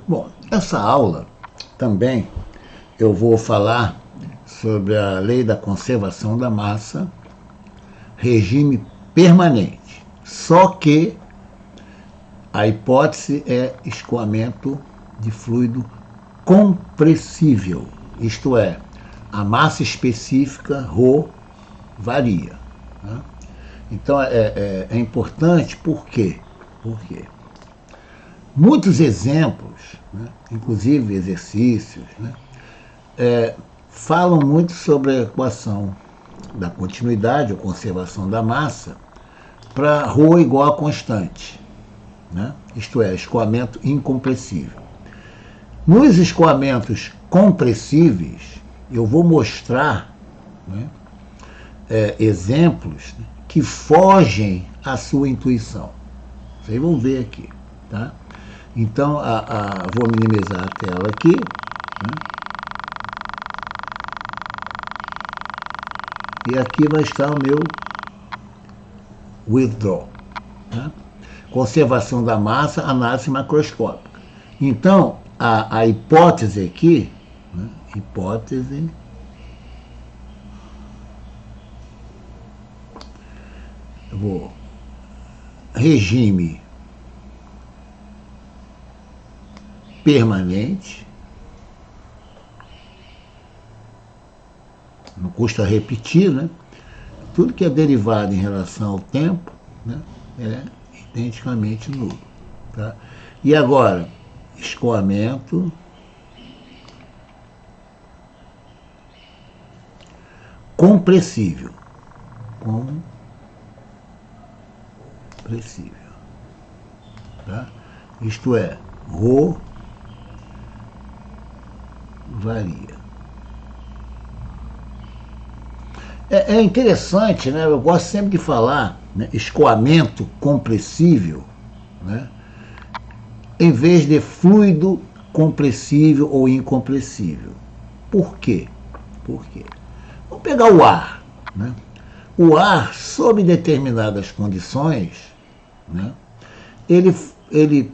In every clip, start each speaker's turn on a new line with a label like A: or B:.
A: Bom, essa aula também eu vou falar sobre a lei da conservação da massa, regime permanente. Só que a hipótese é escoamento de fluido compressível, isto é, a massa específica, ρ, varia. Né? Então é importante, por quê? Porque muitos exemplos, né, inclusive exercícios, né, falam muito sobre a equação da continuidade ou conservação da massa para ρ igual a constante, né? Isto é, escoamento incompressível. Nos escoamentos compressíveis, eu vou mostrar, né, exemplos que fogem à sua intuição. Vocês vão ver aqui. Tá? Então, vou minimizar a tela aqui. Né? E aqui vai estar o meu withdraw. Tá? Conservação da massa, análise macroscópica. Então, a hipótese aqui, né? Hipótese regime permanente, não custa repetir, né? Tudo que é derivado em relação ao tempo, né, é identicamente nulo. Tá? E agora, escoamento compressível. Compressível. Tá? Isto é, ρ varia. É interessante, né? Eu gosto sempre de falar, né, escoamento compressível, né, em vez de fluido compressível ou incompressível. Por quê? Por quê? Vamos pegar o ar. Né? O ar, sob determinadas condições, né, ele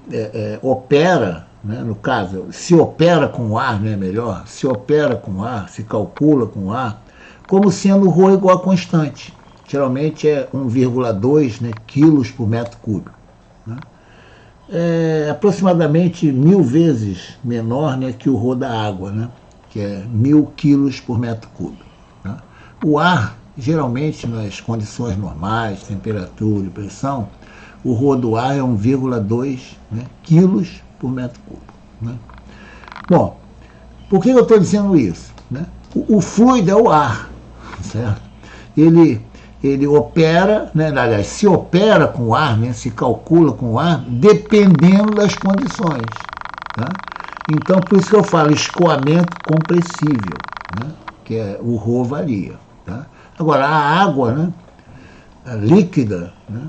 A: opera, né, no caso, se opera com ar, não é melhor? Se opera com ar, se calcula com ar, como sendo ρ igual a constante. Geralmente é 1,2, né, quilos por metro cúbico. Né? É aproximadamente 1000 vezes menor, né, que o ρ da água, né, que é 1000 quilos por metro cúbico. Né? O ar, geralmente, nas condições normais, temperatura e pressão, o ρ do ar é 1,2, né, quilos por metro cúbico. Né? Bom, por que eu estou dizendo isso? Né? O fluido é o ar, certo? Ele opera, né, aliás, se opera com o ar, né, se calcula com o ar, dependendo das condições. Tá? Então, por isso que eu falo escoamento compressível, né, que é o ρ varia. Tá? Agora, a água, né, a líquida, né,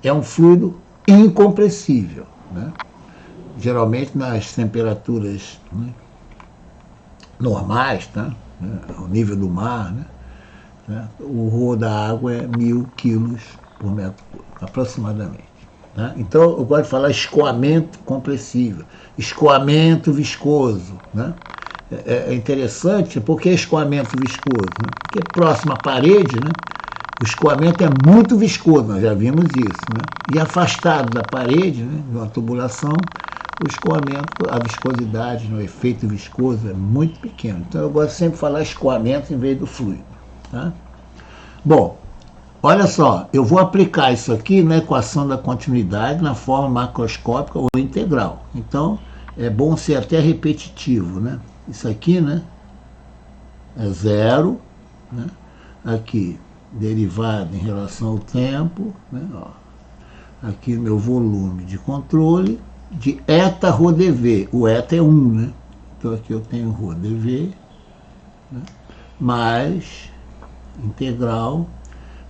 A: é um fluido incompressível. Né? Geralmente nas temperaturas, né, normais, tá? O nível do mar, né? O ρ da água é 1000 quilos por metro cúbico, aproximadamente. Tá? Então, eu gosto de falar escoamento compressível, escoamento viscoso. Né? É interessante, porque escoamento viscoso? Né? Porque próximo à parede, né, o escoamento é muito viscoso, nós já vimos isso. Né? E afastado da parede, né, de uma tubulação, o escoamento, a viscosidade, no efeito viscoso, é muito pequeno. Então eu gosto sempre de falar escoamento em vez do fluido. Tá? Bom, olha só, eu vou aplicar isso aqui na equação da continuidade na forma macroscópica ou integral. Então é bom ser até repetitivo. Né? Isso aqui, né, é zero. Né? Aqui, derivada em relação ao tempo. Né? Ó. Aqui meu volume de controle de eta ρ dv. O eta é 1, né? Então aqui eu tenho ρ dv, né, mais integral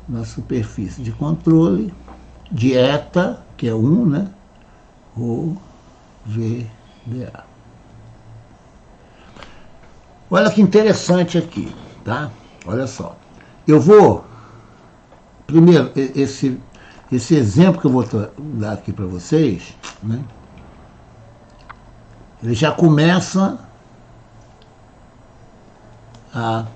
A: na superfície de controle de eta, que é 1, né, ρ v dA. Olha que interessante aqui, tá? Olha só. Eu vou, primeiro, esse exemplo que eu vou dar aqui para vocês, né? ele já começa a...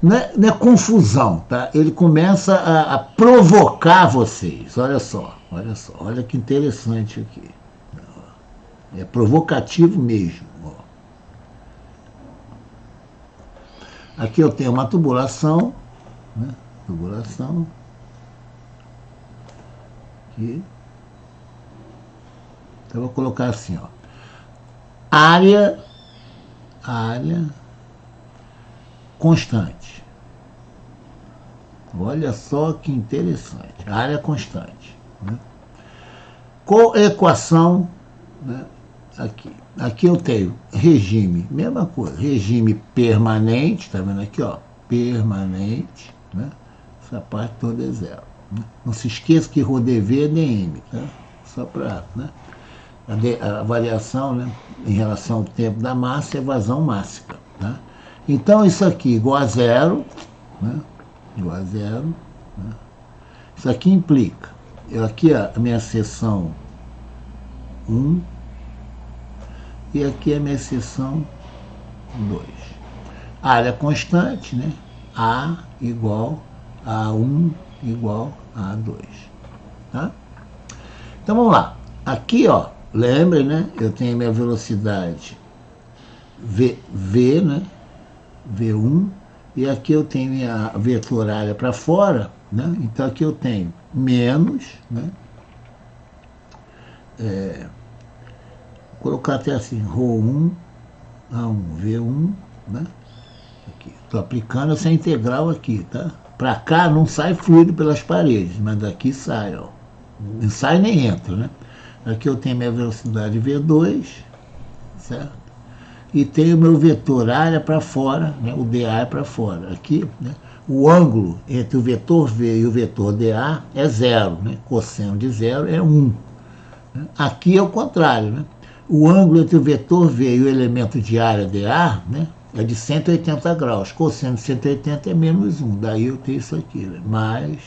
A: Não é confusão, tá? Ele começa a provocar vocês. Olha só, olha que interessante aqui. É provocativo mesmo. Ó. Aqui eu tenho uma tubulação, né? Tubulação. Aqui. Então eu vou colocar assim, ó. Área constante. Olha só que interessante. Área constante. Né? Coequação, né? Aqui eu tenho regime, mesma coisa, regime permanente, tá vendo aqui, ó? Permanente, né? Essa parte toda é zero. Né? Não se esqueça que ρdV é dm, tá? Só para, né? A variação, né? Em relação ao tempo da massa é vazão máxima, tá? Então isso aqui igual a zero, né? Igual a zero, né? Isso aqui implica, aqui a minha seção 1, e aqui a minha seção 2. Área constante, né? A igual a 1 igual a 2. Tá? Então vamos lá. Aqui, ó, lembre, né? Eu tenho minha velocidade V, né? V1, e aqui eu tenho minha vetor área para fora, né? Então aqui eu tenho menos, né? Vou colocar até assim, ρ1 a1, V1, né? Estou aplicando essa integral aqui, tá? Para cá não sai fluido pelas paredes, mas daqui sai, ó. Não sai nem entra, né? Aqui eu tenho minha velocidade V2, certo? E tenho meu vetor área para fora, né? O dA é para fora. Aqui, né? O ângulo entre o vetor V e o vetor dA é zero, né? Cosseno de zero é 1. Aqui é o contrário, né? O ângulo entre o vetor V e o elemento de área dA, né? É de 180 graus. Cosseno de 180 é menos 1. Daí eu tenho isso aqui, né? Mais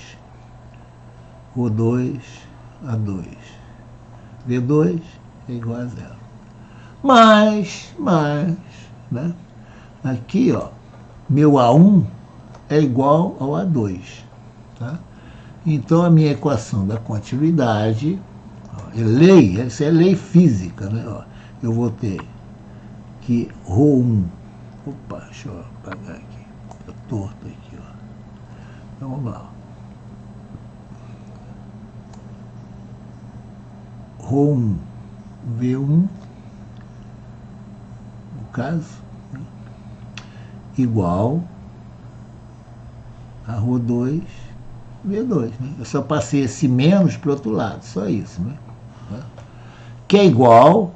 A: ρ2 a 2. V2 é igual a zero. Mais, né? Aqui, ó, meu A1 é igual ao A2, tá? Então, a minha equação da continuidade, ó, é lei, essa é lei física, né? Ó, eu vou ter que ρ1, opa, deixa eu apagar aqui, tá torto aqui, ó. Então, vamos lá. ρ1, V1, caso, né? Igual a ρ2, V2. Né? Eu só passei esse menos para o outro lado, só isso. Né? Que é igual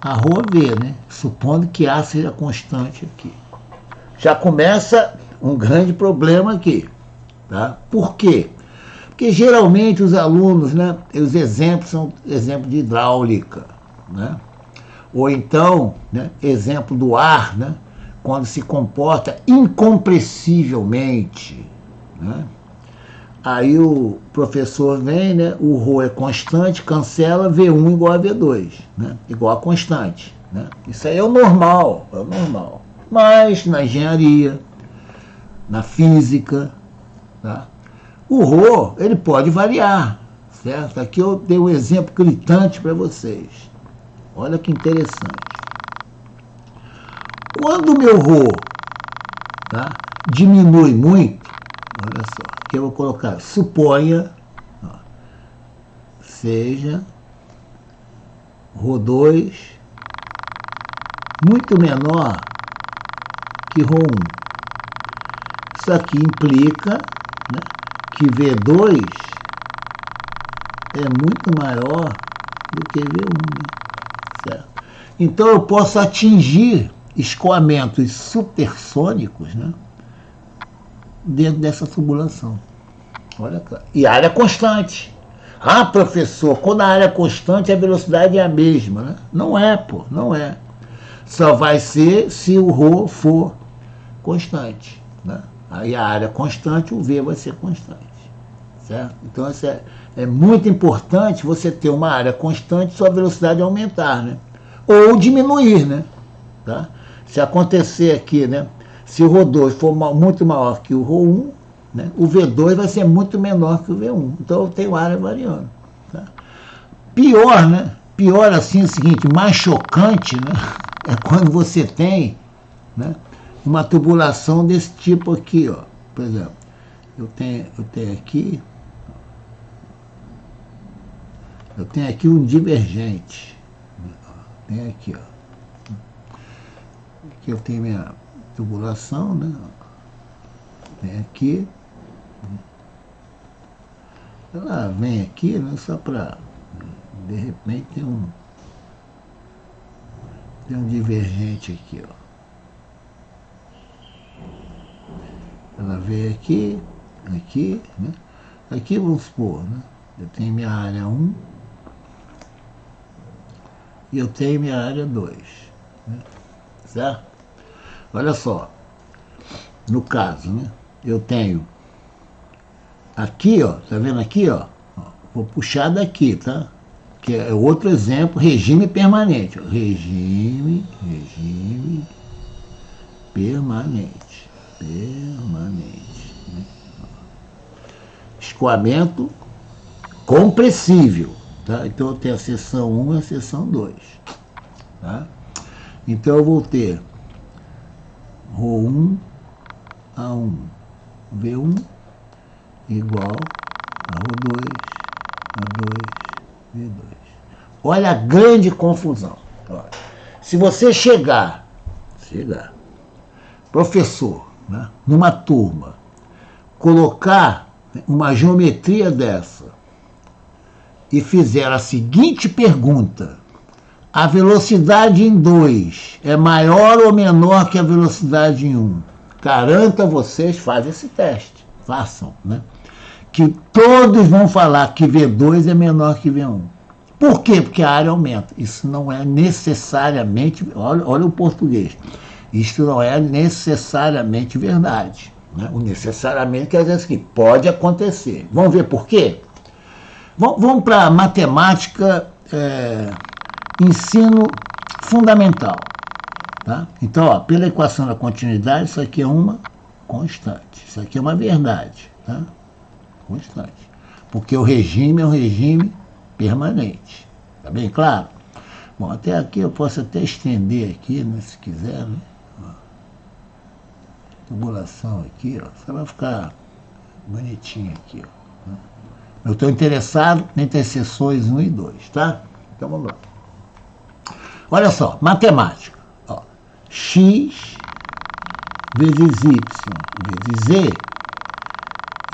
A: a ρV, né? Supondo que A seja constante aqui. Já começa um grande problema aqui. Tá? Por quê? Porque geralmente os alunos, né, os exemplos são exemplos de hidráulica, né? Ou então, né, exemplo do ar, né, quando se comporta incompressivelmente. Né? Aí o professor vem, né, o ρ é constante, cancela, V1 igual a V2, né, igual a constante. Né? Isso aí é o normal, é o normal. Mas na engenharia, na física, tá? O ρ ele pode variar, certo? Aqui eu dei um exemplo gritante para vocês. Olha que interessante. Quando o meu ρ, tá, diminui muito, olha só, aqui eu vou colocar, suponha, ó, seja ρ2 muito menor que ρ1. Isso aqui implica, né, que V2 é muito maior do que V1, né? Certo? Então eu posso atingir escoamentos supersônicos, né, dentro dessa tubulação. Olha, e área constante. Ah, professor, quando a área é constante a velocidade é a mesma, né? Não é, pô, não é. Só vai ser se o ρ for constante, né? Aí a área constante, o V vai ser constante, certo? Então essa é muito importante você ter uma área constante e sua velocidade aumentar, né? Ou diminuir, né? Tá? Se acontecer aqui, né? Se o ρ2 for muito maior que o ρ1, né? O V2 vai ser muito menor que o V1. Então eu tenho área variando. Tá? Pior, né? Pior assim é o seguinte, mais chocante, né? É quando você tem, né, uma tubulação desse tipo aqui, ó. Por exemplo, eu tenho aqui um divergente. Tem aqui, ó. Aqui eu tenho minha tubulação, né? Tem aqui. Ela vem aqui, né? Só para, de repente, tem um divergente aqui, ó. Ela veio aqui, né? Aqui vamos supor, né? Eu tenho minha área 1 e eu tenho minha área 2, né? Certo? Olha só, no caso, né? Eu tenho aqui, ó, tá vendo aqui, ó? Vou puxar daqui, tá? Que é outro exemplo, regime permanente. Regime permanente. Né? Escoamento compressível. Tá? Então eu tenho a seção 1 e a seção 2. Tá? Então eu vou ter ρ1 a 1, V1 igual a ρ2 a 2, V2. Olha a grande confusão. Olha, se você chegar, professor, né, numa turma, colocar uma geometria dessa e fizer a seguinte pergunta: a velocidade em 2 é maior ou menor que a velocidade em 1? Garanto a vocês, fazem esse teste, façam, né? Que todos vão falar que V2 é menor que V1. Por quê? Porque a área aumenta. Isso não é necessariamente, olha o português, isso não é necessariamente verdade. Né? O necessariamente quer dizer assim, pode acontecer. Vamos ver por quê? Vamos para matemática, ensino fundamental. Tá? Então, ó, pela equação da continuidade, isso aqui é uma constante. Isso aqui é uma verdade. Tá? Constante. Porque o regime é um regime permanente. Tá bem claro? Bom, até aqui eu posso até estender aqui, né, se quiser, né? Ó. Tubulação aqui, ó. Só vai ficar bonitinho aqui, ó. Eu estou interessado entre as seções 1 e 2, tá? Então vamos lá. Olha só, matemática. Ó. X vezes Y vezes Z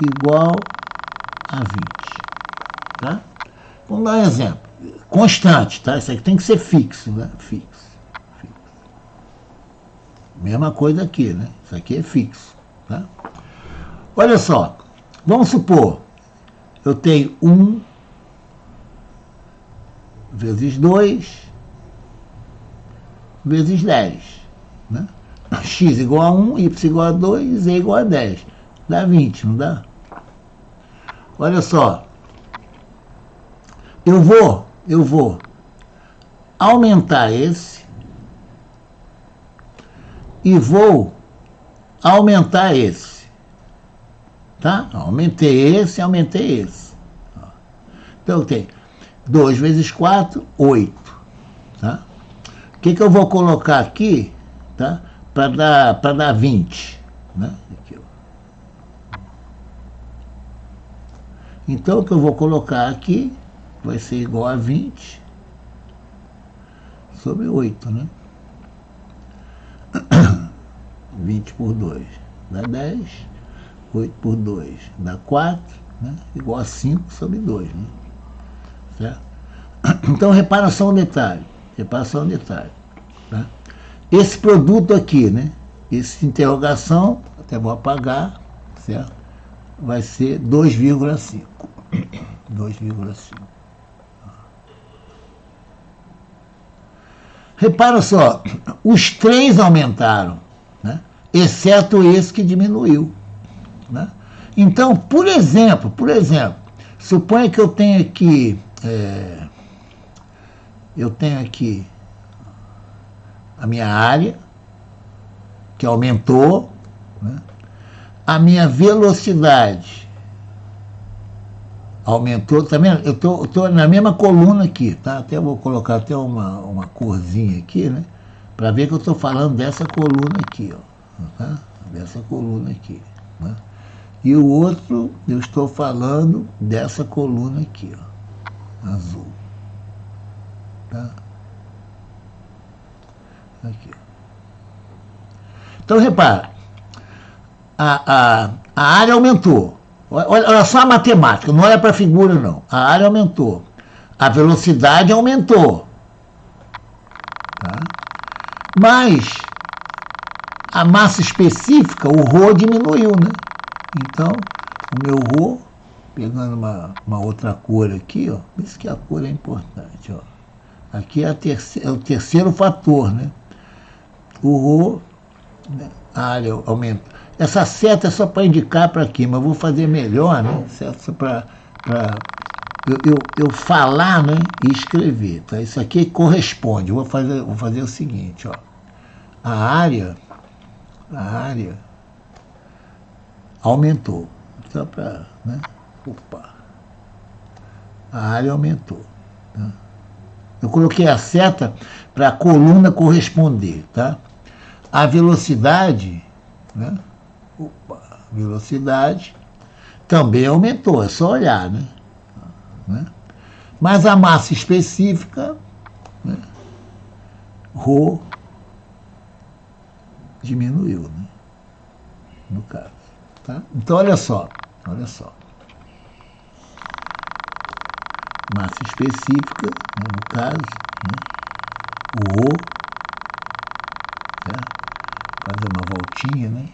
A: igual a 20. Tá? Vamos dar um exemplo. Constante, tá? Isso aqui tem que ser fixo, né? Fixo. Mesma coisa aqui, né? Isso aqui é fixo, tá? Olha só, vamos supor, eu tenho 1 vezes 2 vezes 10, né? X igual a 1, Y igual a 2, Z igual a 10. Dá 20, não dá? Olha só, eu vou aumentar esse e vou aumentar esse, tá? Aumentei esse. Então eu tenho 2 vezes 4, 8, tá? O que eu vou colocar aqui, tá? Para dar 20, né? Aqui, ó. Então o que eu vou colocar aqui vai ser igual a 20 sobre 8, né? 20 por 2 dá 10, 8 por 2 dá 4, né? Igual a 5 sobre 2, né? Certo? Então, repara só um detalhe. Tá? Esse produto aqui, né? Esse interrogação, até vou apagar, certo? Vai ser 2,5. 2,5. Repara só, os três aumentaram, né? Exceto esse que diminuiu, né? Então, por exemplo, Suponha que eu tenho aqui, a minha área, que aumentou, né? A minha velocidade aumentou também. Eu tô na mesma coluna aqui, tá? Até vou colocar até uma corzinha aqui, né? Para ver que eu estou falando dessa coluna aqui, ó, tá? Dessa coluna aqui, né? E o outro, eu estou falando dessa coluna aqui, ó, azul, tá? Aqui. Então, repara, a área aumentou. Olha só a matemática, não olha para a figura, não. A área aumentou. A velocidade aumentou. Tá? Mas a massa específica, o ρ diminuiu, né? Então, o meu ρ, pegando uma outra cor aqui, ó, por isso que a cor é importante, ó. Aqui é o terceiro fator, né? O ρ, né? A área aumenta. Essa seta é só para indicar para aqui, mas eu vou fazer melhor, né? Só para eu falar, né? E escrever, tá? Isso aqui corresponde. Eu vou fazer o seguinte, ó. A área aumentou. Só para, né? Opa. A área aumentou. Tá? Eu coloquei a seta para a coluna corresponder, tá? A velocidade, né? Opa, velocidade também aumentou, é só olhar, né? Mas a massa específica, né? ρ diminuiu, né? No caso, tá? Então olha só, massa específica, né? No caso, né? O ρ, tá? Fazer uma voltinha, né?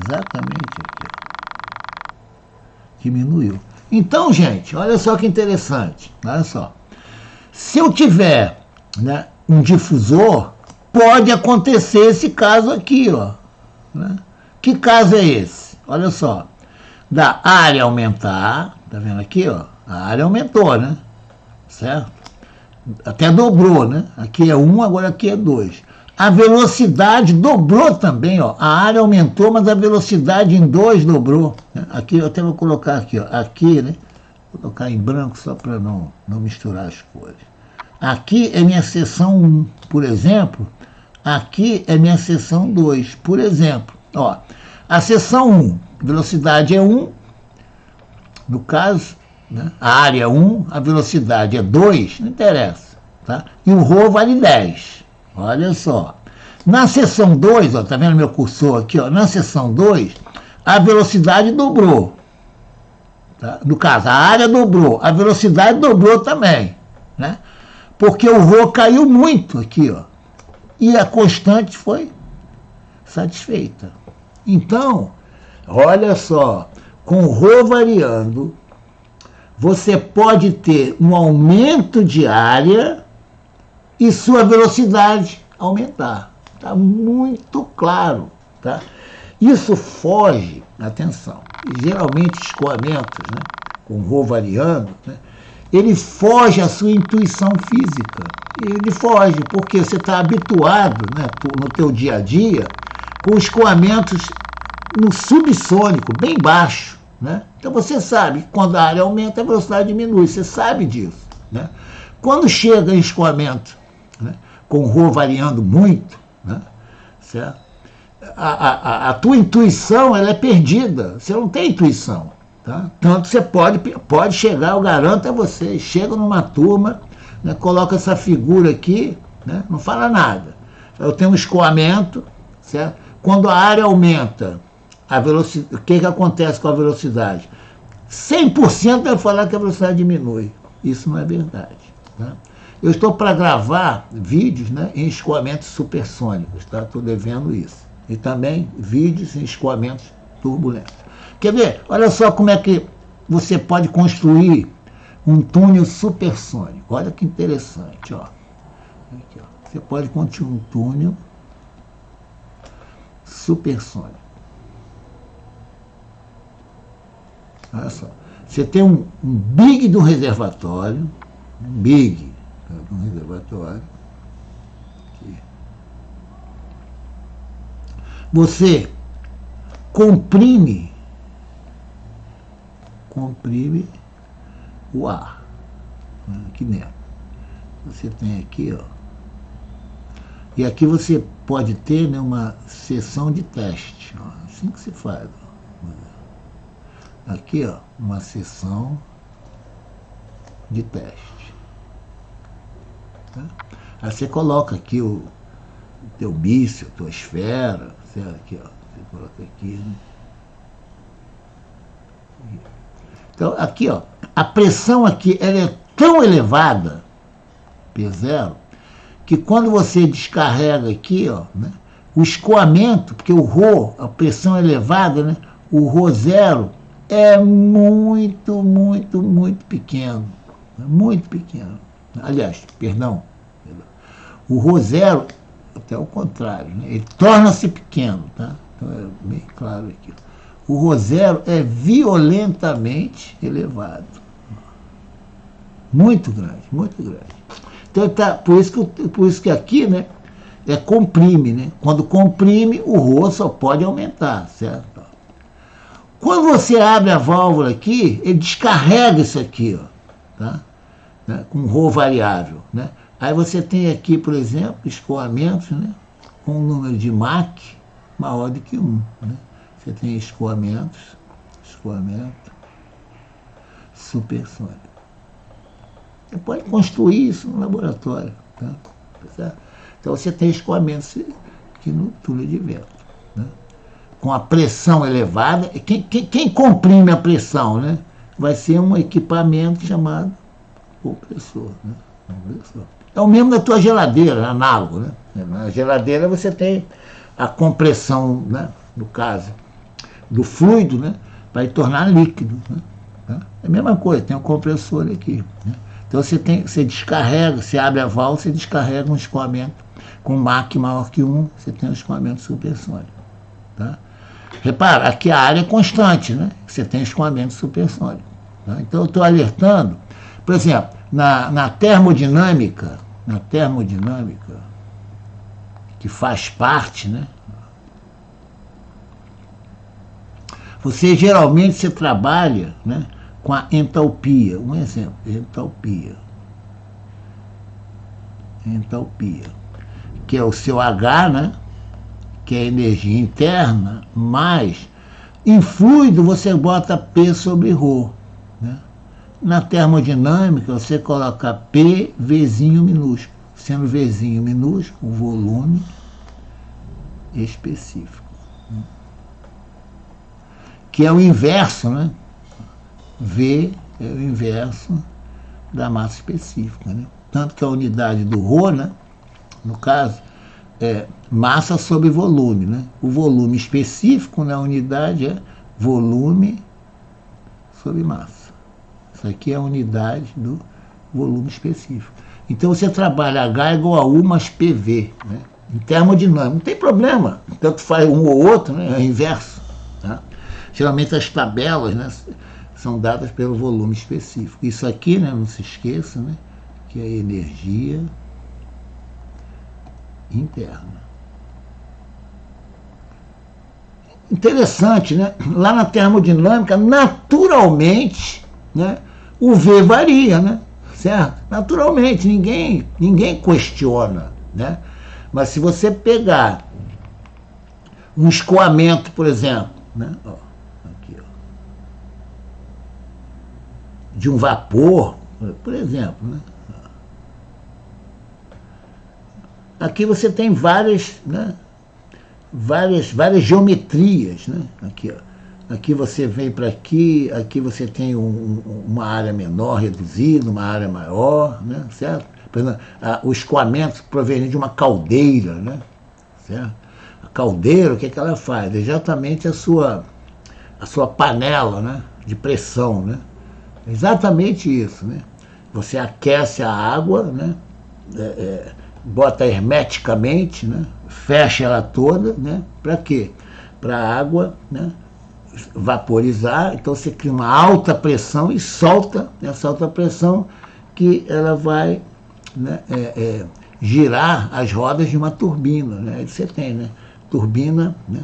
A: Exatamente aqui. Diminuiu. Então, gente, olha só que interessante. Olha só. Se eu tiver, né, um difusor, pode acontecer esse caso aqui, ó. Né? Que caso é esse? Olha só. Da área aumentar, tá vendo aqui, ó? A área aumentou, né? Certo? Até dobrou, né? Aqui é 1, agora aqui é 2. A velocidade dobrou também, ó. A área aumentou, mas a velocidade em 2 dobrou. Aqui eu até vou colocar aqui, ó. Aqui, né? Vou colocar em branco só para não misturar as cores. Aqui é minha seção 1, por exemplo. Aqui é minha seção 2, por exemplo. Ó, a seção 1, velocidade é 1, no caso, né? A área é 1, a velocidade é 2, não interessa, tá? E o ρ vale 10. Olha só. Na seção 2, ó, tá vendo meu cursor aqui, ó? Na seção 2, a velocidade dobrou. Tá? No caso, a área dobrou, a velocidade dobrou também, né? Porque o ρ caiu muito aqui, ó. E a constante foi satisfeita. Então, olha só, com o ρ variando, você pode ter um aumento de área e sua velocidade aumentar. Está muito claro. Tá? Isso foge, atenção, geralmente escoamentos, né, com ρ variando, né, ele foge à sua intuição física. Ele foge, porque você está habituado, né, no teu dia a dia com escoamentos no subsônico, bem baixo. Né? Então você sabe que quando a área aumenta, a velocidade diminui. Você sabe disso. Né? Quando chega em escoamento, né, com o ρ variando muito, né, certo? A tua intuição ela é perdida. Você não tem intuição. Tá? Tanto você pode chegar, eu garanto a você, chega numa turma, né, coloca essa figura aqui, né, não fala nada. Eu tenho um escoamento, certo? Quando a área aumenta, a velocidade, o que acontece com a velocidade? 100% vai falar que a velocidade diminui. Isso não é verdade. Tá? Eu estou para gravar vídeos, né, em escoamentos supersônicos, tá? Estou devendo isso. E também vídeos em escoamentos turbulentos. Quer ver? Olha só como é que você pode construir um túnel supersônico. Olha que interessante, ó. Aqui, ó. Você pode construir um túnel supersônico. Olha só. Você tem um big do reservatório, um big do reservatório. Aqui. Você comprime o ar aqui dentro. Você tem aqui, ó. E aqui você pode ter, né, uma sessão de teste. Ó, assim que se faz. Ó. Aqui, ó, uma sessão de teste. Tá? Aí você coloca aqui o teu bício, a tua esfera, certo? Aqui, ó, você coloca aqui. Né? Então, aqui, ó, a pressão aqui ela é tão elevada, P0, que quando você descarrega aqui, ó, né, o escoamento, porque o Rho, a pressão elevada, né, o Rho0 é muito, muito, muito pequeno. Muito pequeno. Aliás, perdão, o Rho0, até o contrário, né, ele torna-se pequeno. Tá? Então é bem claro aqui. O Rho0 é violentamente elevado. Muito grande, muito grande. Então, tá, por isso que aqui, né, comprime, né? Quando comprime, o Rho só pode aumentar, certo? Quando você abre a válvula aqui, ele descarrega isso aqui, ó, tá? Né? Com Rho variável, né? Aí você tem aqui, por exemplo, escoamentos, né, com um número de Mach maior do que 1, né? Você tem escoamento supersônico. Você pode construir isso no laboratório. Tá? Certo? Então você tem escoamentos aqui no túnel de vento. Né? Com a pressão elevada. Quem comprime a pressão, né, vai ser um equipamento chamado compressor. Né? É o mesmo da tua geladeira, análogo. Né? Na geladeira você tem a compressão, né, no caso, do fluido, né, para tornar líquido. Né? É a mesma coisa, tem um compressor aqui. Né? Então você descarrega, você abre a válvula, você descarrega um escoamento com Mach maior que 1, você tem um escoamento supersônico. Tá? Repara, aqui a área é constante, né? Você tem escoamento supersônico. Tá? Então eu estou alertando, por exemplo, na termodinâmica, que faz parte, né? Você geralmente trabalha, né, com a entalpia. Um exemplo, entalpia, que é o seu H, né, que é a energia interna, mas em fluido você bota P sobre Rho. Né? Na termodinâmica você coloca P, Vzinho minúsculo, sendo Vzinho minúsculo, volume específico. Né? Que é o inverso, né? V é o inverso da massa específica. Né? Tanto que a unidade do Rho, né, no caso, é massa sobre volume. Né? O volume específico na unidade é volume sobre massa. Isso aqui é a unidade do volume específico. Então você trabalha H igual a U mais PV. Né? Em termodinâmica, não tem problema. Tanto faz um ou outro, né? É o inverso. Tá? Geralmente as tabelas, né, são dadas pelo volume específico. Isso aqui, né, não se esqueça, né, que é a energia interna. Interessante, né? Lá na termodinâmica, naturalmente, né, o V varia, né? Certo? Naturalmente, ninguém questiona, né? Mas se você pegar um escoamento, por exemplo, né? Ó, aqui, ó, de um vapor, por exemplo, né? Aqui você tem várias, né? várias geometrias, né? Aqui, ó. Aqui você vem para aqui você tem uma área menor, reduzida, uma área maior, né? Certo? Por exemplo, o escoamento proveniente de uma caldeira, né? Certo? A caldeira, o que ela faz? Exatamente a sua panela, né? De pressão, né? Exatamente isso, né? Você aquece a água, né? Bota hermeticamente, né? Fecha ela toda, né? Para quê? Para a água, né, vaporizar, então você cria uma alta pressão e solta essa alta pressão que ela vai, né, girar as rodas de uma turbina, né? Aí você tem, né, turbina, né,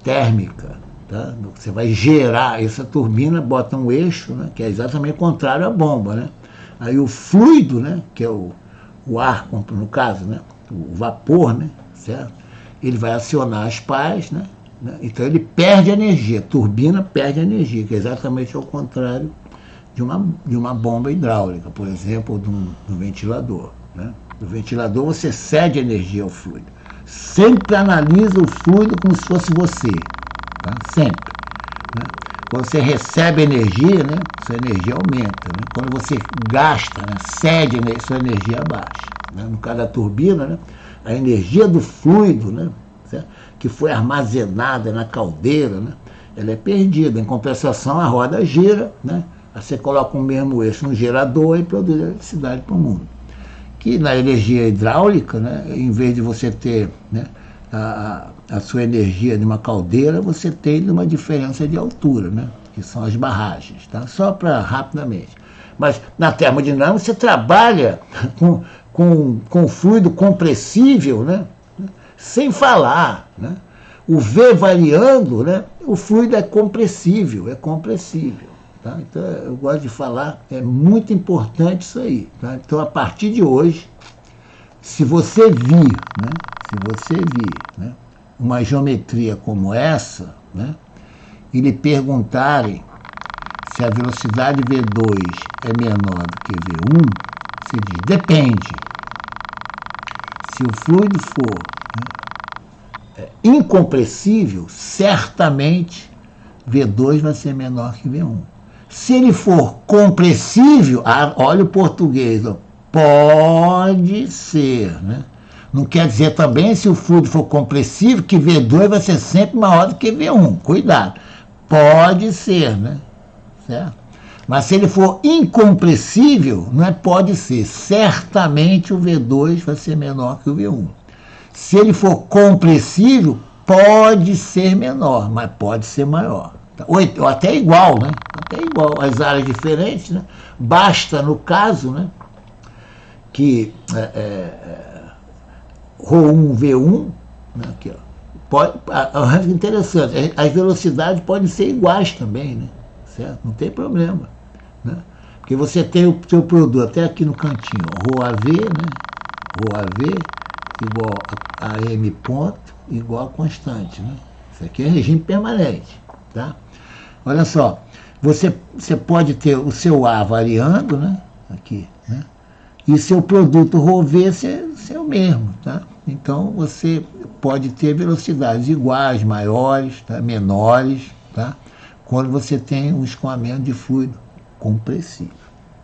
A: térmica, tá? Você vai gerar essa turbina, bota um eixo, né, que é exatamente o contrário à bomba, né? Aí o fluido, né, que é o ar, no caso, né, o vapor, né, certo? Ele vai acionar as pás, né? Então ele perde energia, a turbina perde energia, que é exatamente ao contrário de uma bomba hidráulica, por exemplo, ou de um ventilador, né? No ventilador você cede energia ao fluido. Sempre analisa o fluido como se fosse você, tá? Sempre, né? Quando você recebe energia, né, sua energia aumenta, né? Quando você gasta, né, cede, sua energia baixa, né? No caso da turbina, né, a energia do fluido, né, certo? Que foi armazenada na caldeira, né, ela é perdida. Em compensação, a roda gira, né? Aí você coloca o mesmo eixo no gerador e produz eletricidade para o mundo. Que na energia hidráulica, né, em vez de você ter, né, a sua energia numa caldeira, você tem uma diferença de altura, né, que são as barragens, tá? Só para rapidamente. Mas na termodinâmica você trabalha com fluido compressível, né, sem falar, né? O V variando, né, o fluido é compressível, tá? Então eu gosto de falar, é muito importante isso aí, tá? Então a partir de hoje, se você vir, né, uma geometria como essa, né, e lhe perguntarem se a velocidade V2 é menor do que V1, você diz, depende. Se o fluido for, né, incompressível, certamente V2 vai ser menor que V1. Se ele for compressível, olha o português, ó, pode ser, né? Não quer dizer também, se o fluido for compressível, que V2 vai ser sempre maior do que V1. Cuidado. Pode ser, né? Certo? Mas se ele for incompressível, não é pode ser. Certamente o V2 vai ser menor que o V1. Se ele for compressível, pode ser menor, mas pode ser maior. Ou até igual, né? Até igual. As áreas diferentes, né? Basta, no caso, né, que ρ1, V1, né, aqui, ó, interessante, as velocidades podem ser iguais também, né? Certo? Não tem problema, né? Porque você tem o seu produto até aqui no cantinho, ρAV, né? ρAV igual a M ponto igual a constante, né? Isso aqui é regime permanente, tá? Olha só, você pode ter o seu A variando, né? Aqui, né? E seu produto ρV ser o mesmo, tá? Então você pode ter velocidades iguais, maiores, tá? Menores, tá? Quando você tem um escoamento de fluido compressível.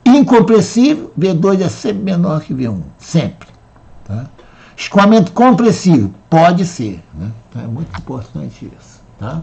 A: Incompressível, V2 é sempre menor que V1, sempre, tá? Escoamento compressível, pode ser, né? Então é muito importante isso, tá?